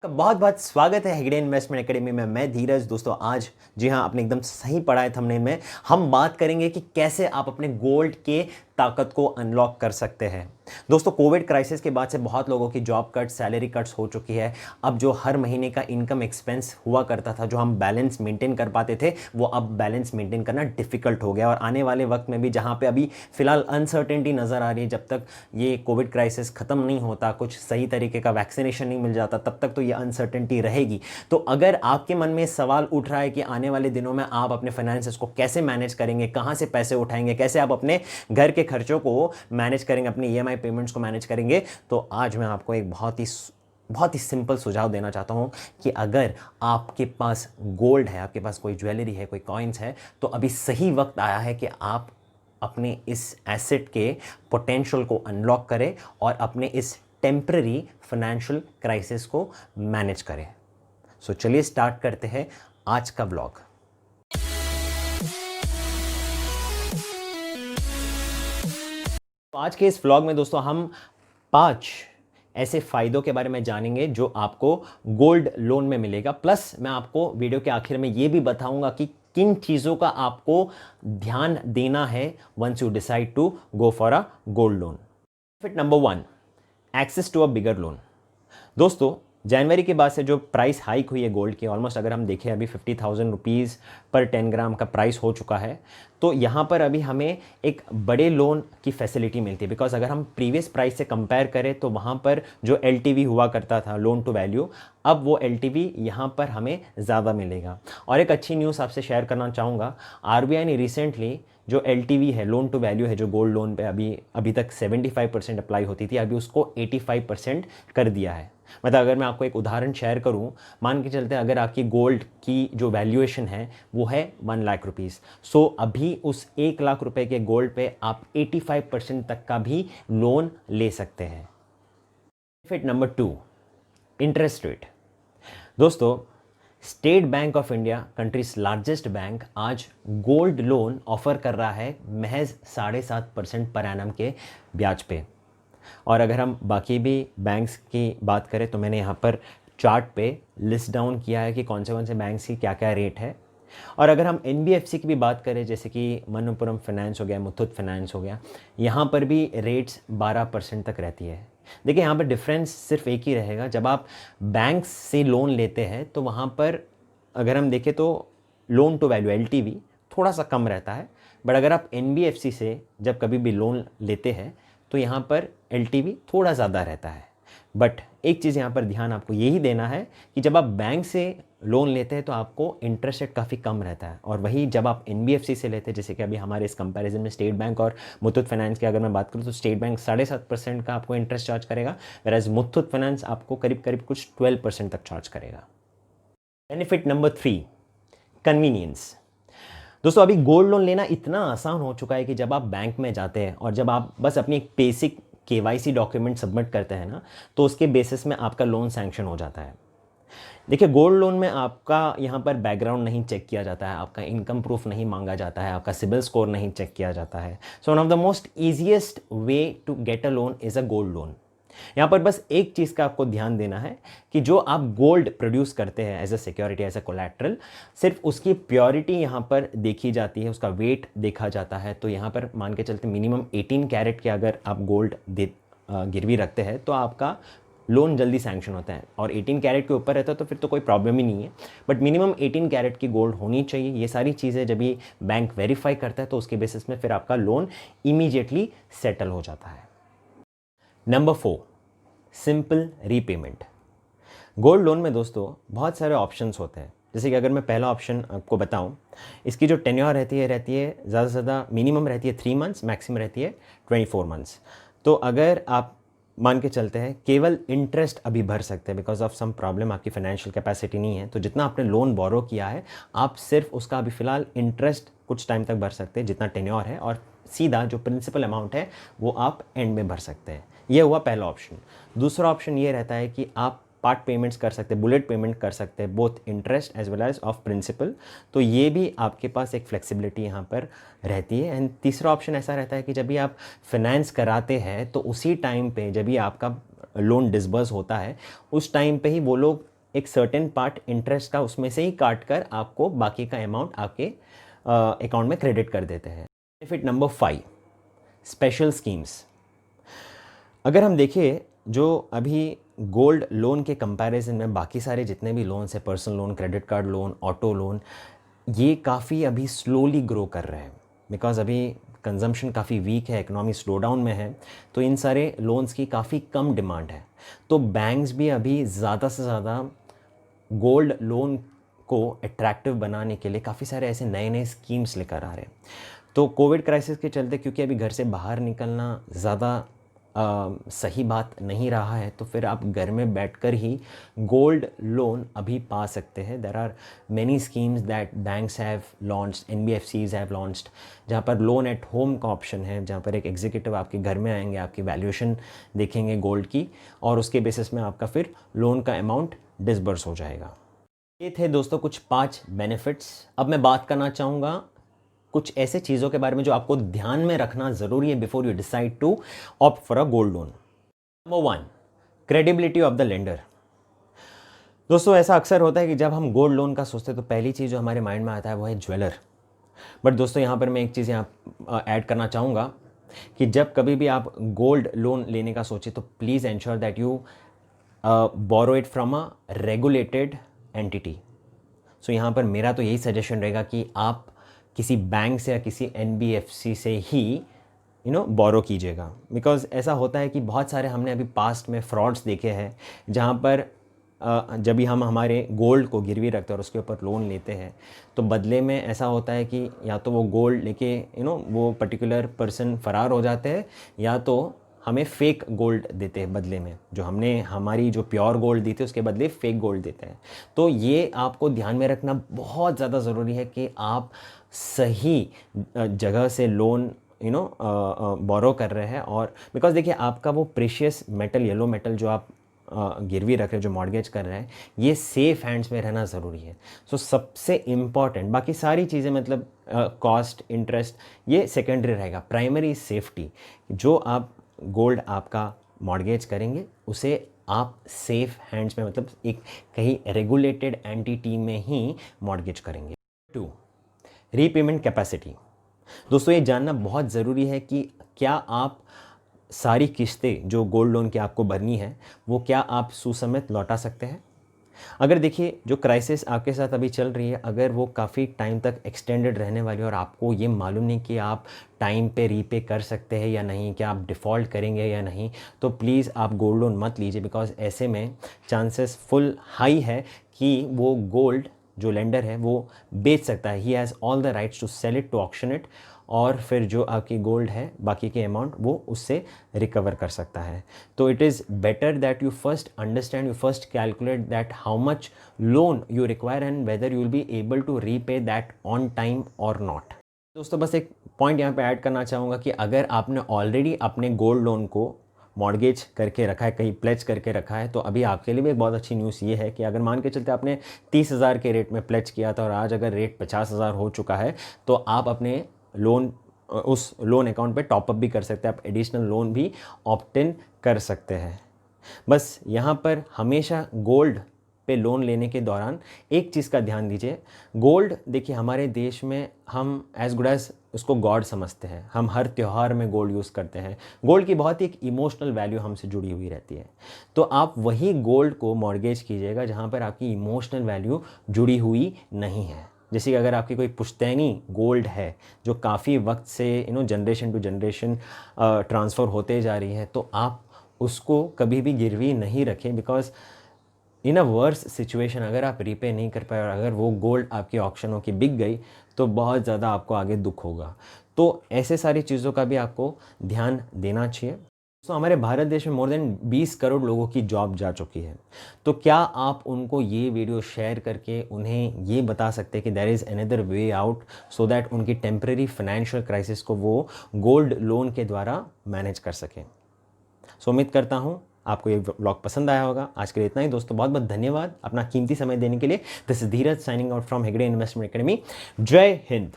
का बहुत बहुत स्वागत है हेगड़े इन्वेस्टमेंट एकेडमी में। मैं धीरज। दोस्तों आज जी हाँ, आपने एकदम सही पढ़ा है थंबनेल में। हम बात करेंगे कि कैसे आप अपने गोल्ड के ताकत को अनलॉक कर सकते हैं। दोस्तों कोविड क्राइसिस के बाद से बहुत लोगों की जॉब कट, सैलरी कट्स हो चुकी है। अब जो हर महीने का इनकम एक्सपेंस हुआ करता था, जो हम बैलेंस मेंटेन कर पाते थे, वो अब बैलेंस मेंटेन करना डिफिकल्ट हो गया। और आने वाले वक्त में भी जहाँ पे अभी फिलहाल अनसर्टेनिटी नज़र आ रही है, जब तक ये कोविड क्राइसिस ख़त्म नहीं होता, कुछ सही तरीके का वैक्सीनेशन नहीं मिल जाता, तब तक तो ये अनसर्टेनिटी रहेगी। तो अगर आपके मन में सवाल उठ रहा है कि आने वाले दिनों में आप अपने फाइनेंसेस को कैसे मैनेज करेंगे, कहाँ से पैसे उठाएंगे, कैसे आप अपने घर के खर्चों को मैनेज करेंगे, अपनी ईएमआई पेमेंट्स को मैनेज करेंगे, तो आज मैं आपको एक बहुत ही सिंपल सुझाव देना चाहता हूं कि अगर आपके पास गोल्ड है, आपके पास कोई ज्वेलरी है, कोई कॉइन्स है, तो अभी सही वक्त आया है कि आप अपने इस एसेट के पोटेंशियल को अनलॉक करें और अपने इस टेम्पररी फाइनेंशियल क्राइसिस को मैनेज करें। सो चलिए स्टार्ट करते हैं आज का व्लॉग। आज के इस व्लॉग में दोस्तों हम 5 ऐसे फ़ायदों के बारे में जानेंगे जो आपको गोल्ड लोन में मिलेगा। प्लस मैं आपको वीडियो के आखिर में ये भी बताऊंगा कि किन चीज़ों का आपको ध्यान देना है once you decide to go for a gold loan. Benefit number 1, access to a bigger loan. दोस्तों जनवरी के बाद से जो प्राइस हाइक हुई है गोल्ड की, ऑलमोस्ट अगर हम देखें अभी 50,000 रुपीज़ पर 10 ग्राम का प्राइस हो चुका है। तो यहाँ पर अभी हमें एक बड़े लोन की फैसिलिटी मिलती है। बिकॉज अगर हम प्रीवियस प्राइस से कंपेयर करें तो वहाँ पर जो एलटीवी हुआ करता था, लोन टू वैल्यू, अब वो एलटीवी यहाँ पर हमें ज़्यादा मिलेगा। और एक अच्छी न्यूज़ आपसे शेयर करना चाहूँगा, आरबीआई ने रिसेंटली जो एलटीवी है, लोन टू वैल्यू है, जो गोल्ड लोन पे अभी तक 75% अप्लाई होती थी, अभी उसको 85% कर दिया है। मतलब अगर मैं आपको एक उदाहरण शेयर करूं, मान के चलते अगर आपकी गोल्ड की जो वैल्यूएशन है वो है 1 लाख रुपीज़, सो अभी उस 1 लाख रुपए के गोल्ड पे आप 85% तक का भी लोन ले सकते हैं। Benefit number 2, interest rate. दोस्तों State Bank of India, country's largest bank, आज गोल्ड लोन ऑफर कर रहा है महज 7.5% पर एनम के ब्याज पे। और अगर हम बाकी भी बैंक्स की बात करें तो मैंने यहाँ पर चार्ट पे लिस्ट डाउन किया है कि कौन से बैंक्स की क्या क्या रेट है। और अगर हम एनबीएफसी की भी बात करें, जैसे कि मनप्पुरम फाइनेंस हो गया, मुथूट फाइनेंस हो गया, यहाँ पर भी रेट्स 12% तक रहती है। देखिए यहाँ पर डिफरेंस सिर्फ एक ही रहेगा, जब आप बैंक्स से लोन लेते हैं तो वहाँ पर अगर हम देखें तो लोन टू वैल्यू एलटीवी थोड़ा सा कम रहता है। बट अगर आप एनबीएफसी से जब कभी भी लोन लेते हैं तो यहाँ पर एलटीवी थोड़ा ज़्यादा रहता है। बट एक चीज़ यहाँ पर ध्यान आपको यही देना है कि जब आप बैंक से लोन लेते हैं तो आपको इंटरेस्ट रेट काफ़ी कम रहता है, और वही जब आप एनबीएफसी से लेते हैं, जैसे कि अभी हमारे इस कंपैरिजन में स्टेट बैंक और मुथूट फाइनेंस की अगर मैं बात करूँ तो स्टेट बैंक 7.5% का आपको इंटरेस्ट चार्ज करेगा, वेराज मुथूट फाइनेंस आपको करीब करीब कुछ 12% तक चार्ज करेगा। Benefit number 3, convenience. दोस्तों अभी गोल्ड लोन लेना इतना आसान हो चुका है कि जब आप बैंक में जाते हैं और जब आप बस अपनी एक बेसिक केवाईसी डॉक्यूमेंट सबमिट करते हैं ना, तो उसके बेसिस में आपका लोन सैंक्शन हो जाता है। देखिए गोल्ड लोन में आपका यहाँ पर बैकग्राउंड नहीं चेक किया जाता है, आपका इनकम प्रूफ नहीं मांगा जाता है, आपका सिबिल स्कोर नहीं चेक किया जाता है। So one of the most easiest way to get a loan is a gold loan. यहाँ पर बस एक चीज़ का आपको ध्यान देना है कि जो आप गोल्ड प्रोड्यूस करते हैं as a security, as a collateral, सिर्फ उसकी प्योरिटी यहाँ पर देखी जाती है, उसका वेट देखा जाता है। तो यहाँ पर मान के चलते मिनिमम 18 कैरेट के अगर आप गोल्ड गिरवी रखते हैं तो आपका लोन जल्दी सैंक्शन होता है। और 18 कैरेट के ऊपर रहता है तो फिर तो कोई प्रॉब्लम ही नहीं है, बट मिनिमम 18 कैरेट की गोल्ड होनी चाहिए। ये सारी चीज़ें जब ये बैंक वेरीफाई करता है तो उसके बेसिस में फिर आपका लोन इमीडिएटली सेटल हो जाता है। Number 4, simple repayment. Gold loan में दोस्तों बहुत सारे ऑप्शंस होते हैं। जैसे कि अगर मैं पहला ऑप्शन आपको बताऊं, इसकी जो टेन्योर रहती है ज़्यादा से ज़्यादा मिनिमम रहती है 3 मंथ्स, मैक्सिमम रहती है 24 मंथ्स। तो अगर आप मान के चलते हैं केवल इंटरेस्ट अभी भर सकते हैं, बिकॉज ऑफ सम प्रॉब्लम आपकी फाइनेंशियल कैपेसिटी नहीं है, तो जितना आपने लोन बोरो किया है आप सिर्फ उसका अभी फ़िलहाल इंटरेस्ट कुछ टाइम तक भर सकते हैं जितना टेन्योर है, और सीधा जो प्रिंसिपल अमाउंट है वो आप एंड में भर सकते हैं। ये हुआ पहला ऑप्शन। दूसरा ऑप्शन ये रहता है कि आप पार्ट पेमेंट्स कर सकते हैं, बुलेट पेमेंट कर सकते हैं, both interest as well as of principal. तो ये भी आपके पास एक फ्लेक्सिबिलिटी यहाँ पर रहती है। एंड तीसरा ऑप्शन ऐसा रहता है कि जब भी आप फाइनेंस कराते हैं तो उसी टाइम पे जब भी आपका लोन डिसबर्स होता है उस टाइम पे ही वो लोग एक सर्टेन पार्ट इंटरेस्ट का उसमें से ही काट कर आपको बाकी का अमाउंट आपके अकाउंट में क्रेडिट कर देते हैं। Benefit number 5, special schemes. अगर हम देखें जो अभी गोल्ड लोन के कंपैरिजन में बाकी सारे जितने भी लोन्स हैं, personal loan, credit card loan, auto loan, ये काफ़ी अभी स्लोली ग्रो कर रहे हैं बिकॉज अभी कंजम्पशन काफ़ी वीक है, इकोनॉमी स्लो डाउन में है, तो इन सारे लोन्स की काफ़ी कम डिमांड है। तो बैंक्स भी अभी ज़्यादा से ज़्यादा गोल्ड लोन को अट्रैक्टिव बनाने के लिए काफ़ी सारे ऐसे नए नए स्कीम्स लेकर आ रहे हैं। तो कोविड क्राइसिस के चलते क्योंकि अभी घर से बाहर निकलना ज़्यादा सही बात नहीं रहा है, तो फिर आप घर में बैठकर ही गोल्ड लोन अभी पा सकते हैं। There are many schemes that banks have launched, NBFCs have launched, जहाँ पर लोन एट होम का ऑप्शन है, जहाँ पर एक एग्जीक्यूटिव आपके घर में आएंगे, आपकी वैल्यूएशन देखेंगे गोल्ड की और उसके बेसिस में आपका फिर लोन का अमाउंट डिसबर्स हो जाएगा। ये थे दोस्तों कुछ 5 बेनिफिट्स। अब मैं बात करना चाहूँगा कुछ ऐसे चीज़ों के बारे में जो आपको ध्यान में रखना ज़रूरी है before you decide to opt for a gold loan. Number 1, credibility of the lender. दोस्तों ऐसा अक्सर होता है कि जब हम गोल्ड लोन का सोचते हैं तो पहली चीज़ जो हमारे माइंड में आता है वो है ज्वेलर। बट दोस्तों यहाँ पर मैं एक चीज़ यहाँ ऐड करना चाहूँगा कि जब कभी भी आप गोल्ड लोन लेने का सोचें तो please ensure that you borrow it from a regulated entity. So यहाँ पर मेरा तो यही सजेशन रहेगा कि आप किसी बैंक से या किसी एनबीएफसी से ही बोरो कीजिएगा। बिकॉज़ ऐसा होता है कि बहुत सारे हमने अभी पास्ट में फ्रॉड्स देखे हैं जहाँ पर जब भी हम हमारे गोल्ड को गिरवी रखते हैं और उसके ऊपर लोन लेते हैं तो बदले में ऐसा होता है कि या तो वो गोल्ड लेके वो पर्टिकुलर पर्सन फ़रार हो जाते हैं या तो हमें फ़ेक गोल्ड देते हैं बदले में, जो हमने हमारी जो प्योर गोल्ड दी थी उसके बदले फ़ेक गोल्ड देते हैं। तो ये आपको ध्यान में रखना बहुत ज़्यादा ज़रूरी है कि आप सही जगह से लोन बोरो कर रहे हैं। और बिकॉज देखिए आपका वो प्रेशियस मेटल, येलो मेटल जो आप गिरवी रख रहे हैं, जो मॉर्गेज कर रहे हैं, ये सेफ़ हैंड्स में रहना ज़रूरी है। सो सबसे इम्पॉर्टेंट, बाकी सारी चीज़ें मतलब कॉस्ट, इंटरेस्ट, ये सेकेंडरी रहेगा। प्राइमरी सेफ्टी, जो आप गोल्ड आपका मॉर्गेज करेंगे उसे आप सेफ हैंड्स में मतलब एक कहीं रेगुलेटेड एंटिटी में ही मॉर्गेज करेंगे। 2, रीपेमेंट कैपेसिटी। दोस्तों ये जानना बहुत ज़रूरी है कि क्या आप सारी किस्तें जो गोल्ड लोन की आपको भरनी है वो क्या आप सुसमेत लौटा सकते हैं। अगर देखिए जो क्राइसिस आपके साथ अभी चल रही है, अगर वो काफ़ी टाइम तक एक्सटेंडेड रहने वाली है और आपको ये मालूम नहीं कि आप टाइम पे रीपे कर सकते हैं या नहीं, क्या आप डिफ़ॉल्ट करेंगे या नहीं, तो प्लीज़ आप गोल्ड लोन मत लीजिए। बिकॉज ऐसे में चांसेस फुल हाई है कि वो गोल्ड जो लेंडर है वो बेच सकता है। He has all the rights to sell it, to auction it, और फिर जो आपकी गोल्ड है बाकी के अमाउंट वो उससे रिकवर कर सकता है। तो it is better that you first understand, you first calculate that how much loan you require and whether you will be able to repay that on time और नॉट। दोस्तों बस एक पॉइंट यहाँ पे ऐड करना चाहूँगा कि अगर आपने ऑलरेडी अपने गोल्ड लोन को मॉर्गेज करके रखा है, कहीं प्लेज करके रखा है, तो अभी आपके लिए भी एक बहुत अच्छी न्यूज़ ये है कि अगर मान के चलते आपने 30,000 के रेट में प्लेज किया था और आज अगर रेट 50,000 हो चुका है तो आप अपने लोन उस लोन अकाउंट पे टॉपअप भी कर सकते हैं, आप एडिशनल लोन भी ऑप्ट इन कर सकते हैं। बस यहाँ पर हमेशा गोल्ड पे लोन लेने के दौरान एक चीज़ का ध्यान दीजिए। गोल्ड देखिए हमारे देश में हम एज गुड एज उसको गॉड समझते हैं, हम हर त्यौहार में गोल्ड यूज़ करते हैं। गोल्ड की बहुत ही एक इमोशनल वैल्यू हमसे जुड़ी हुई रहती है। तो आप वही गोल्ड को मॉर्गेज कीजिएगा जहाँ पर आपकी इमोशनल वैल्यू जुड़ी हुई नहीं है। जैसे कि अगर आपकी कोई पुश्तैनी गोल्ड है जो काफ़ी वक्त से जनरेशन टू जनरेशन ट्रांसफ़र होते जा रही है, तो आप उसको कभी भी गिरवी नहीं रखें। Because in a verse situation अगर आप रीपे नहीं कर पाए और अगर वो गोल्ड आपकी ऑक्शनों की बिक गई तो बहुत ज़्यादा आपको आगे दुख होगा। तो ऐसे सारी चीज़ों का भी आपको ध्यान देना चाहिए। तो हमारे भारत देश में मोर देन 20 करोड़ लोगों की जॉब जा चुकी है। तो क्या आप उनको ये वीडियो शेयर करके उन्हें ये बता सकते हैं कि there is another way out so that उनकी टेम्परेरी फाइनेंशियल क्राइसिस को वो गोल्ड लोन के द्वारा मैनेज कर सकें। सो उम्मीद करता हूँ आपको ये व्लॉग पसंद आया होगा। आज के लिए इतना ही दोस्तों, बहुत बहुत धन्यवाद अपना कीमती समय देने के लिए। This is Dheeraj signing out from Hegde investment academy. जय हिंद।